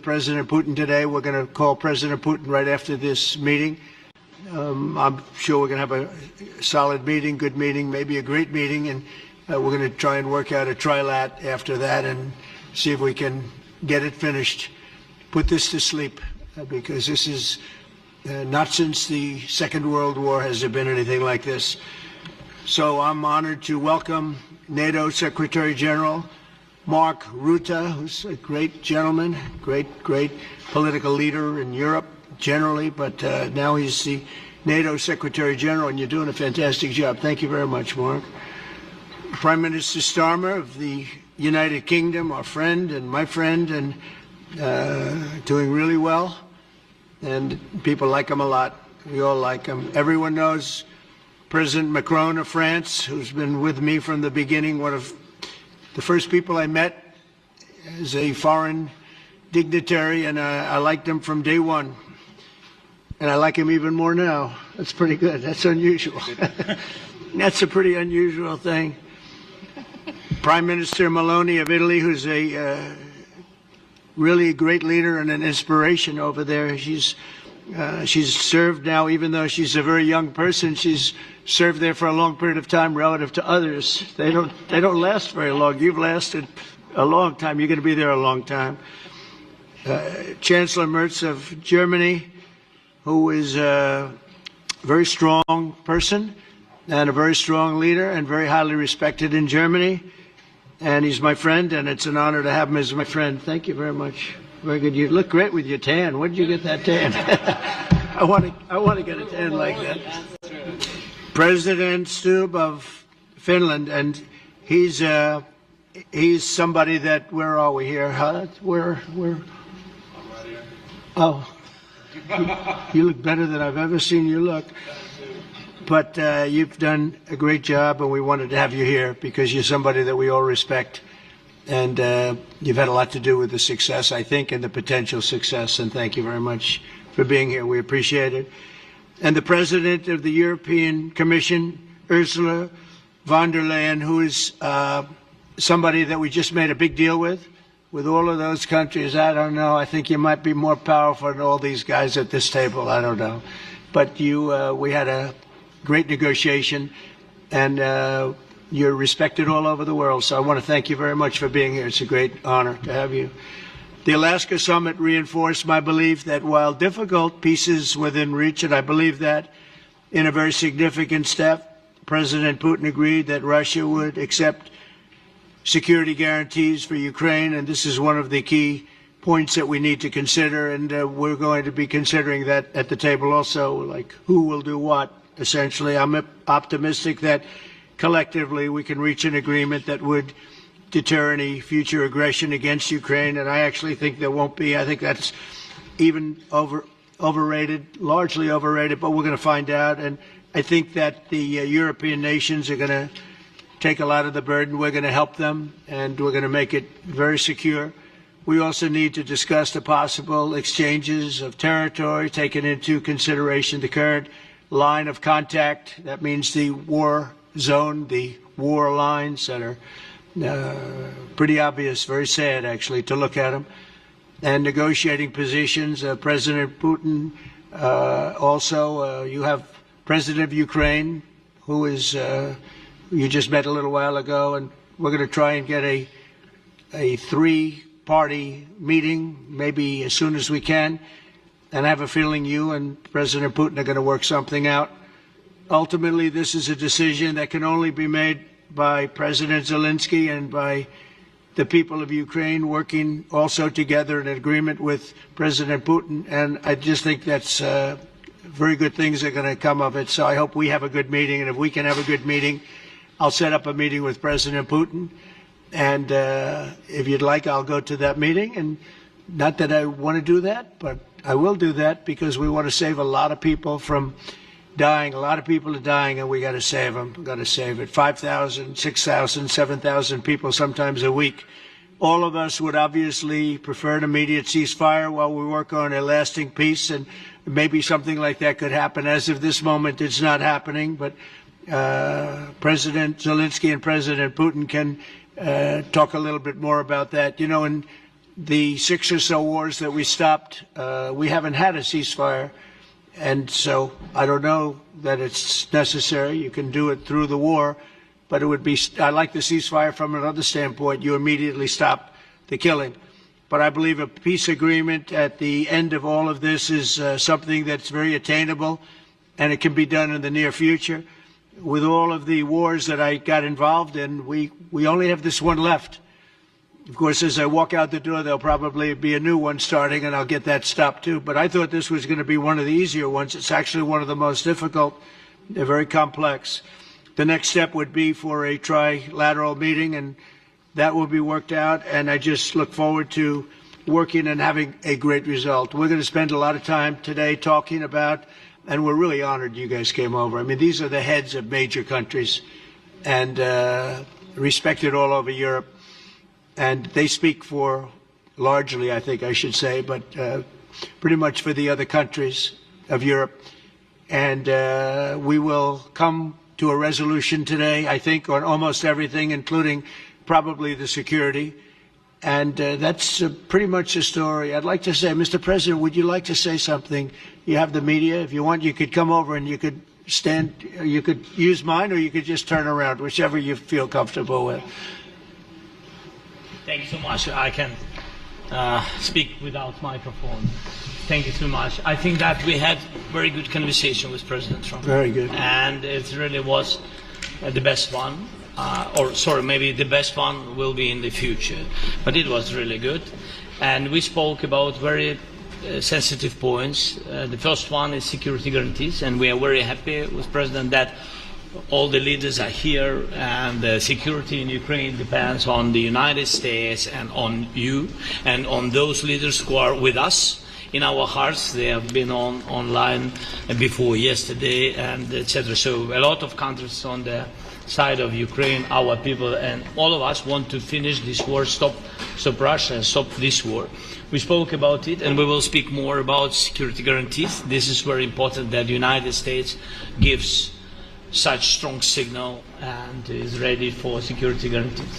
President Putin today. We're going to call President Putin right after this meeting. I'm sure we're going to have a solid meeting, good meeting, maybe a great meeting, and we're going to try and work out a trilat after that and see if we can get it finished, put this to sleep, because this is not since the Second World War has there been anything like this. So I'm honored to welcome NATO Secretary General Mark Rutte, who's a great gentleman, great political leader in Europe generally, but now he's the NATO Secretary General, and you're doing a fantastic job. Thank you very much, Mark. Prime Minister Starmer of the United Kingdom, our friend and my friend, and doing really well, and people like him a lot. We all like him. Everyone knows President Macron of France, who's been with me from the beginning, one of the first people I met as a foreign dignitary, and I liked him from day one. And I like him even more now. That's pretty good. That's unusual. That's a pretty unusual thing. Prime Minister Meloni of Italy, who's a really great leader and an inspiration over there. She's served now, even though she's a very young person, she's served there for a long period of time relative to others. They don't last very long. You've lasted a long time. You're going to be there a long time. Chancellor Merz of Germany, who is a very strong person and a very strong leader and very highly respected in Germany. And he's my friend, and it's an honor to have him as my friend. Thank you very much. Very good. You look great with your tan. Where did you get that tan? I want to get a tan like that. President Stubb of Finland, and he's somebody that, where are we here? Huh? Where? Oh. You look better than I've ever seen you look. But you've done a great job, and we wanted to have you here because you're somebody that we all respect. And you've had a lot to do with the success, I think, and the potential success. And thank you very much for being here. We appreciate it. And the President of the European Commission, Ursula von der Leyen, who is somebody that we just made a big deal with all of those countries. I don't know. I think you might be more powerful than all these guys at this table. I don't know. But we had a great negotiation, and you're respected all over the world. So I want to thank you very much for being here. It's a great honor to have you. The Alaska Summit reinforced my belief that while difficult, peace is within reach, and I believe that in a very significant step, President Putin agreed that Russia would accept security guarantees for Ukraine, and this is one of the key points that we need to consider, and we're going to be considering that at the table also, like who will do what, essentially. I'm optimistic that collectively we can reach an agreement that would deter any future aggression against Ukraine, and I actually think there won't be. I think that's even overrated, largely overrated, but we're going to find out, and I think that the European nations are going to take a lot of the burden. We're going to help them, and we're going to make it very secure. We also need to discuss the possible exchanges of territory, taking into consideration the current line of contact. That means the war zone, the war lines that are pretty obvious, very sad actually to look at them, and negotiating positions. President Putin, also you have President of Ukraine, who is you just met a little while ago, and we're going to try and get a three-party meeting, maybe as soon as we can. And I have a feeling you and President Putin are going to work something out. Ultimately, this is a decision that can only be made by President Zelensky and by the people of Ukraine working also together in agreement with President Putin. And I just think that's very good things are going to come of it. So I hope we have a good meeting. And if we can have a good meeting, I'll set up a meeting with President Putin, and if you'd like, I'll go to that meeting. And not that I want to do that, but I will do that because we want to save a lot of people from dying. A lot of people are dying, and we got to save them. We've got to save it. 5,000, 6,000, 7,000 people sometimes a week. All of us would obviously prefer an immediate ceasefire while we work on a lasting peace, and maybe something like that could happen. As of this moment, it's not happening, but President Zelensky and President Putin can talk a little bit more about that. You know, in the 6 or so wars that we stopped, we haven't had a ceasefire. And so I don't know that it's necessary. You can do it through the war, but it would be, I like the ceasefire from another standpoint. You immediately stop the killing. But I believe a peace agreement at the end of all of this is something that's very attainable, and it can be done in the near future. With all of the wars that I got involved in, we only have this one left. Of course, as I walk out the door, there'll probably be a new one starting, and I'll get that stopped too. But I thought this was going to be one of the easier ones. It's actually one of the most difficult. They're very complex. The next step would be for a trilateral meeting, and that will be worked out. And I just look forward to working and having a great result. We're going to spend a lot of time today talking about, and we're really honored you guys came over. I mean, these are the heads of major countries and respected all over Europe. And they speak for, largely, I think I should say, but pretty much for the other countries of Europe. And we will come to a resolution today, I think, on almost everything, including probably the security. And that's pretty much the story. I'd like to say, Mr. President, would you like to say something? You have the media. If you want, you could come over and you could stand, you could use mine, or you could just turn around, whichever you feel comfortable with. Thank you so much. I can speak without microphone. Thank you so much. I think that we had very good conversation with President Trump. Very good. And it really was the best one. Or sorry, maybe the best one will be in the future. But it was really good. And we spoke about very sensitive points. The first one is security guarantees. And we are very happy with President that all the leaders are here, and the security in Ukraine depends on the United States and on you and on those leaders who are with us in our hearts. They have been online before yesterday, and etc. So a lot of countries on the side of Ukraine, our people, and all of us want to finish this war, stop Russia and stop this war. We spoke about it, and we will speak more about security guarantees. This is very important that the United States gives such strong signal and is ready for security guarantees.